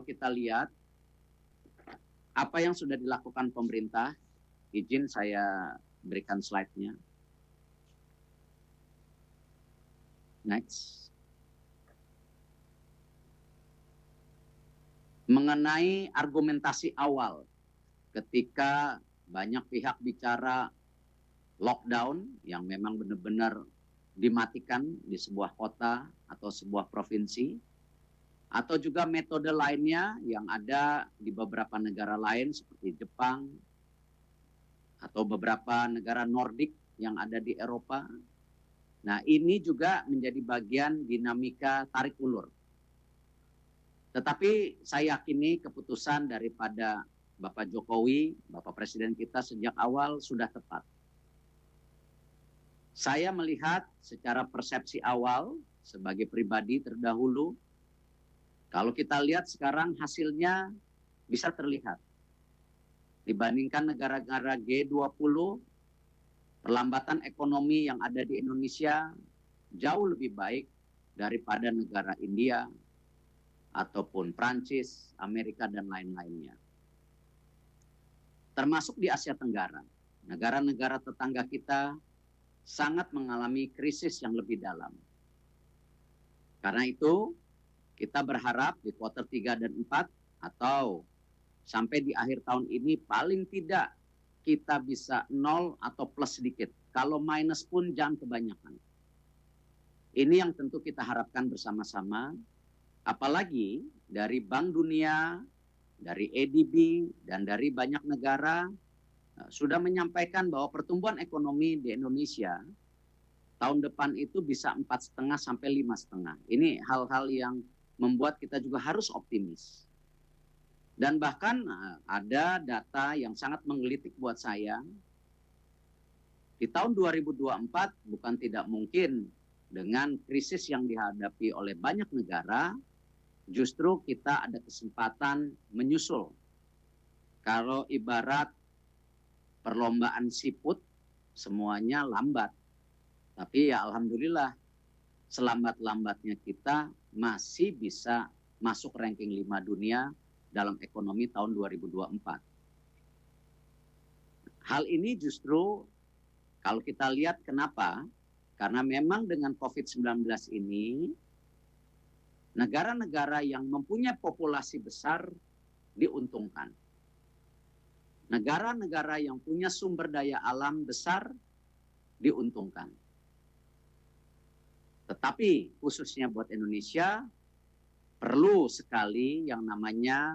kita lihat apa yang sudah dilakukan pemerintah, izin saya berikan slide-nya. Next. Mengenai argumentasi awal ketika banyak pihak bicara lockdown yang memang benar-benar dimatikan di sebuah kota atau sebuah provinsi, atau juga metode lainnya yang ada di beberapa negara lain seperti Jepang atau beberapa negara Nordik yang ada di Eropa. Nah, ini juga menjadi bagian dinamika tarik ulur. Tetapi saya yakini keputusan daripada Bapak Jokowi, Bapak Presiden kita sejak awal sudah tepat. Saya melihat secara persepsi awal sebagai pribadi terdahulu, kalau kita lihat sekarang hasilnya bisa terlihat. Dibandingkan negara-negara G20, perlambatan ekonomi yang ada di Indonesia jauh lebih baik daripada negara India, ataupun Prancis, Amerika, dan lain-lainnya. Termasuk di Asia Tenggara, negara-negara tetangga kita sangat mengalami krisis yang lebih dalam. Karena itu, kita berharap di kuartal 3 dan 4 atau sampai di akhir tahun ini paling tidak kita bisa 0 atau plus sedikit. Kalau minus pun jangan kebanyakan. Ini yang tentu kita harapkan bersama-sama, apalagi dari Bank Dunia, dari ADB, dan dari banyak negara sudah menyampaikan bahwa pertumbuhan ekonomi di Indonesia tahun depan itu bisa 4,5 sampai 5,5. Ini hal-hal yang membuat kita juga harus optimis. Dan bahkan ada data yang sangat menggelitik buat saya. Di tahun 2024 bukan tidak mungkin dengan krisis yang dihadapi oleh banyak negara, justru kita ada kesempatan menyusul. Kalau ibarat perlombaan siput, semuanya lambat. Tapi ya alhamdulillah, selambat-lambatnya kita masih bisa masuk ranking 5 dunia dalam ekonomi tahun 2024. Hal ini justru kalau kita lihat kenapa? Karena memang dengan COVID-19 ini, negara-negara yang mempunyai populasi besar diuntungkan. Negara-negara yang punya sumber daya alam besar diuntungkan. Tetapi khususnya buat Indonesia, perlu sekali yang namanya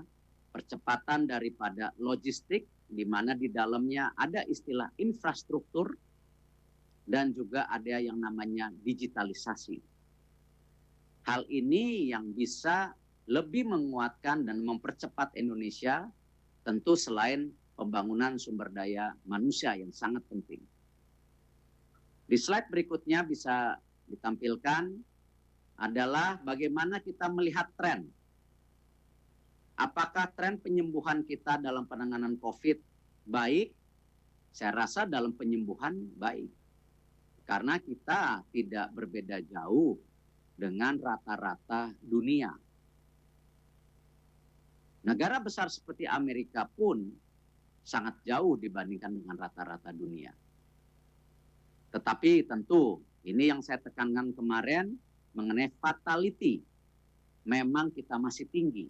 percepatan daripada logistik, di mana di dalamnya ada istilah infrastruktur dan juga ada yang namanya digitalisasi. Hal ini yang bisa lebih menguatkan dan mempercepat Indonesia, tentu selain pembangunan sumber daya manusia yang sangat penting. Di slide berikutnya bisa ditampilkan adalah bagaimana kita melihat tren. Apakah tren penyembuhan kita dalam penanganan COVID baik? Saya rasa dalam penyembuhan baik. Karena kita tidak berbeda jauh dengan rata-rata dunia. Negara besar seperti Amerika pun sangat jauh dibandingkan dengan rata-rata dunia. Tetapi tentu ini yang saya tekankan kemarin mengenai fatality. Memang kita masih tinggi.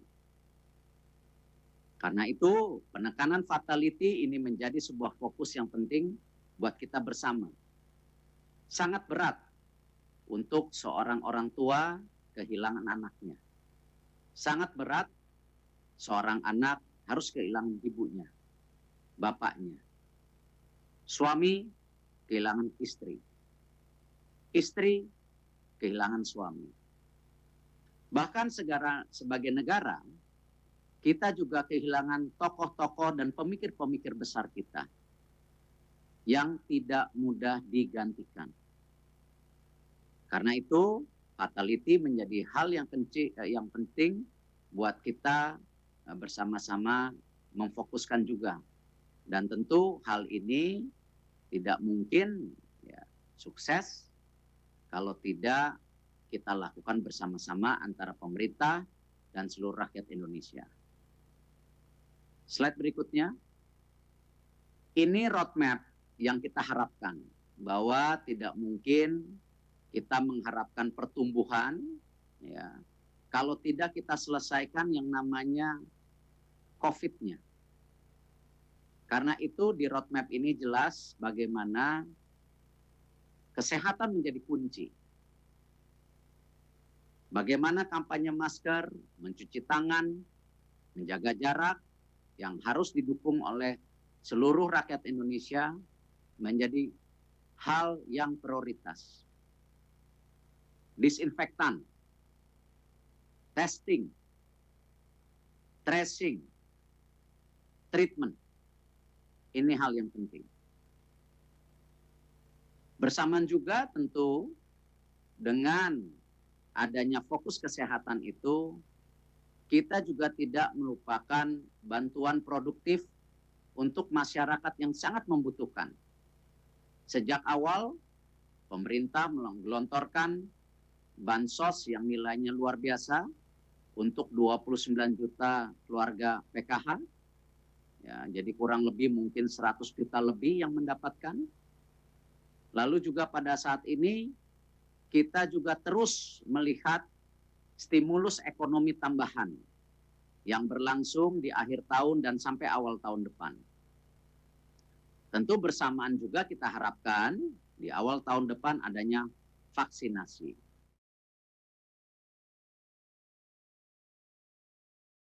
Karena itu penekanan fatality ini menjadi sebuah fokus yang penting buat kita bersama. Sangat berat untuk seorang orang tua kehilangan anaknya. Sangat berat seorang anak harus kehilangan ibunya, bapaknya. Suami kehilangan istri. Istri kehilangan suami. Bahkan sebagai negara, kita juga kehilangan tokoh-tokoh dan pemikir-pemikir besar kita yang tidak mudah digantikan. Karena itu, fatality menjadi hal yang penting buat kita bersama-sama memfokuskan juga. Dan tentu hal ini tidak mungkin sukses kalau tidak kita lakukan bersama-sama antara pemerintah dan seluruh rakyat Indonesia. Slide berikutnya. Ini roadmap yang kita harapkan, bahwa tidak mungkin kita mengharapkan pertumbuhan ya, kalau tidak kita selesaikan yang namanya COVID-nya. Karena itu di roadmap ini jelas bagaimana kesehatan menjadi kunci. Bagaimana kampanye masker, mencuci tangan, menjaga jarak yang harus didukung oleh seluruh rakyat Indonesia menjadi hal yang prioritas. Disinfektan, testing, tracing, treatment. Ini hal yang penting. Bersamaan juga tentu dengan adanya fokus kesehatan itu, kita juga tidak melupakan bantuan produktif untuk masyarakat yang sangat membutuhkan. Sejak awal, pemerintah menggelontorkan bansos yang nilainya luar biasa untuk 29 juta keluarga PKH. Ya, jadi kurang lebih mungkin 100 juta lebih yang mendapatkan. Lalu juga pada saat ini, kita juga terus melihat stimulus ekonomi tambahan yang berlangsung di akhir tahun dan sampai awal tahun depan. Tentu bersamaan juga kita harapkan di awal tahun depan adanya vaksinasi.